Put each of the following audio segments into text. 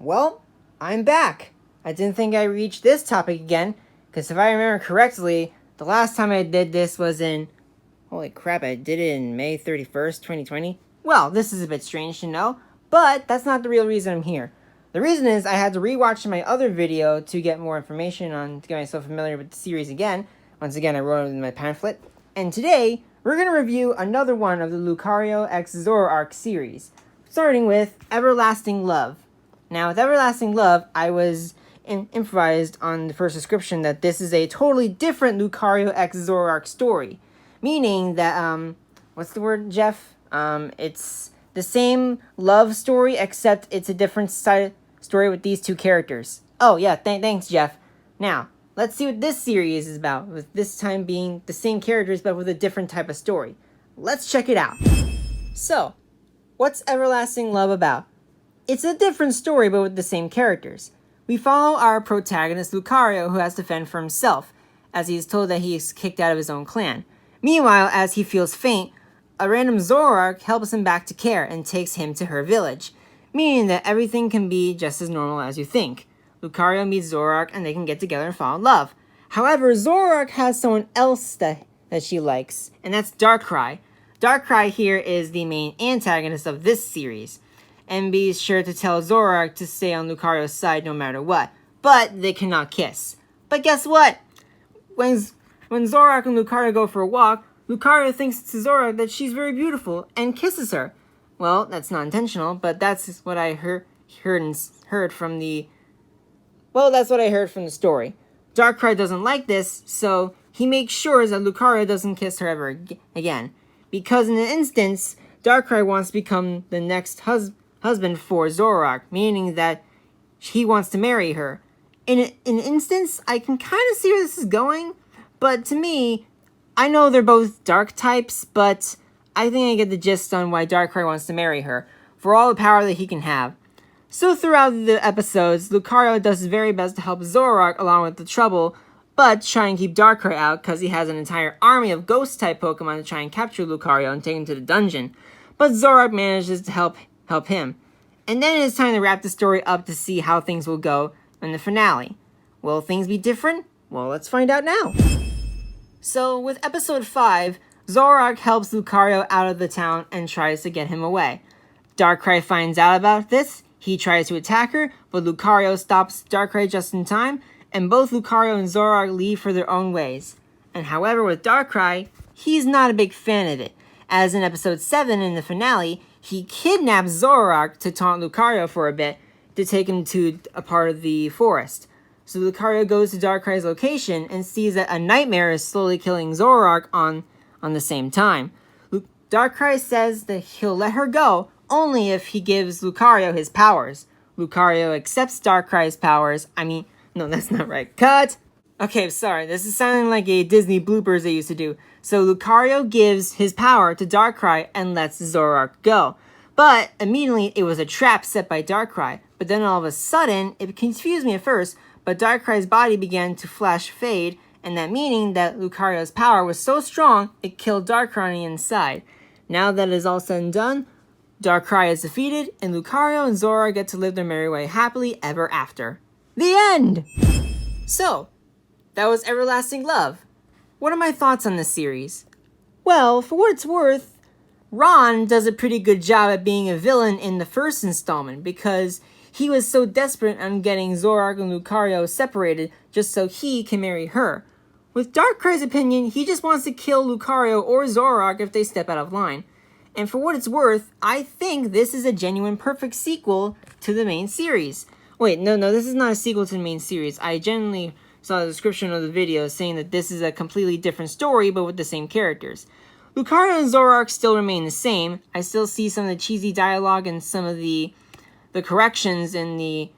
Well, I'm back. I didn't think I'd reach this topic again, because if I remember correctly, the last time I did this was in... Holy crap, I did it in May 31st, 2020? Well, this is a bit strange to know, but that's not the real reason I'm here. The reason is I had to rewatch my other video to get more information to get myself familiar with the series again. Once again, I wrote it in my pamphlet. And today, we're going to review another one of the Lucario x Zoroark series, starting with Everlasting Love. Now, with Everlasting Love, I was improvised on the first description that this is a totally different Lucario x Zoroark story. Meaning that, what's the word, Jeff? It's the same love story, except it's a different side story with these two characters. Oh, yeah, thanks, Jeff. Now, let's see what this series is about, with this time being the same characters, but with a different type of story. Let's check it out. So, what's Everlasting Love about? It's a different story, but with the same characters. We follow our protagonist, Lucario, who has to fend for himself, as he is told that he is kicked out of his own clan. Meanwhile, as he feels faint, a random Zoroark helps him back to care and takes him to her village, meaning that everything can be just as normal as you think. Lucario meets Zoroark and they can get together and fall in love. However, Zoroark has someone else that she likes, and that's Darkrai. Darkrai here is the main antagonist of this series, and be sure to tell Zoroark to stay on Lucario's side no matter what, but they cannot kiss. But guess what? When Zoroark and Lucario go for a walk, Lucario thinks to Zoroark that she's very beautiful and kisses her. Well, that's not intentional, but that's what I heard from the... Well, that's what I heard from the story. Darkrai doesn't like this, so he makes sure that Lucario doesn't kiss her ever again. Because in an instance, Darkrai wants to become the next husband for Zoroark, meaning that he wants to marry her. In an instance, I can kind of see where this is going, but to me, I know they're both dark types, but I think I get the gist on why Darkrai wants to marry her, for all the power that he can have. So throughout the episodes, Lucario does his very best to help Zoroark along with the trouble, but try and keep Darkrai out because he has an entire army of ghost-type Pokemon to try and capture Lucario and take him to the dungeon. But Zoroark manages to help him. And then it is time to wrap the story up to see how things will go in the finale. Will things be different? Well, let's find out now. So, with episode 5, Zoroark helps Lucario out of the town and tries to get him away. Darkrai finds out about this. He tries to attack her, but Lucario stops Darkrai just in time, and both Lucario and Zoroark leave for their own ways. And however, with Darkrai, he's not a big fan of it, as in episode 7 in the finale, he kidnaps Zoroark to taunt Lucario for a bit to take him to a part of the forest. So Lucario goes to Darkrai's location and sees that a nightmare is slowly killing Zoroark on the same time. Darkrai says that he'll let her go only if he gives Lucario his powers. Lucario accepts Darkrai's powers. No, that's not right. Cut! Okay, sorry, this is sounding like a Disney bloopers they used to do. So Lucario gives his power to Darkrai and lets Zoroark go. But immediately it was a trap set by Darkrai. But then all of a sudden, it confused me at first, but Darkrai's body began to flash fade, and that meaning that Lucario's power was so strong, it killed Darkrai on the inside. Now that it is all said and done, Darkrai is defeated, and Lucario and Zoroark get to live their merry way happily ever after. The end! So, that was Everlasting Love. What are my thoughts on this series? Well, for what it's worth, Ron does a pretty good job at being a villain in the first installment, because he was so desperate on getting Zoroark and Lucario separated just so he can marry her. With Darkrai's opinion, he just wants to kill Lucario or Zoroark if they step out of line. And for what it's worth, I think this is a genuine perfect sequel to the main series. Wait, no, this is not a sequel to the main series. I genuinely saw the description of the video saying that this is a completely different story, but with the same characters. Lucario and Zoroark still remain the same. I still see some of the cheesy dialogue and some of the corrections in the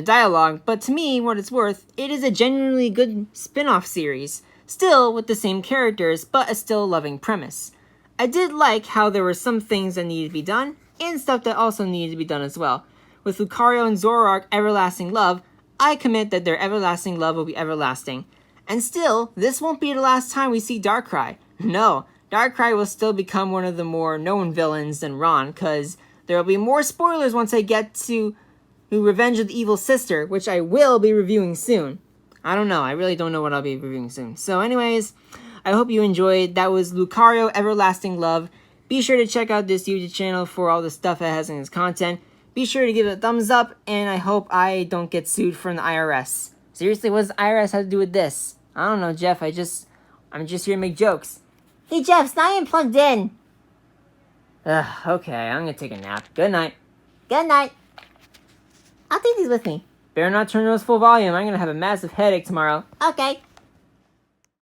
dialogue, but to me, what it's worth, it is a genuinely good spin-off series, still with the same characters, but a still loving premise. I did like how there were some things that needed to be done, and stuff that also needed to be done as well. With Lucario and Zoroark Everlasting Love, I commit that their everlasting love will be everlasting. And still, this won't be the last time we see Darkrai. No, Darkrai will still become one of the more known villains than Ron, because there will be more spoilers once I get to who Revenge of the Evil Sister, which I will be reviewing soon. I don't know. I really don't know what I'll be reviewing soon. So anyways, I hope you enjoyed. That was Lucario Everlasting Love. Be sure to check out this YouTube channel for all the stuff it has in its content. Be sure to give it a thumbs up, and I hope I don't get sued from the IRS. Seriously, what does the IRS have to do with this? I don't know, Jeff. I'm just here to make jokes. Hey, Jeff, it's not even plugged in. Okay, I'm gonna take a nap. Good night. Good night. I'll take these with me. Better not turn those full volume. I'm gonna have a massive headache tomorrow. Okay.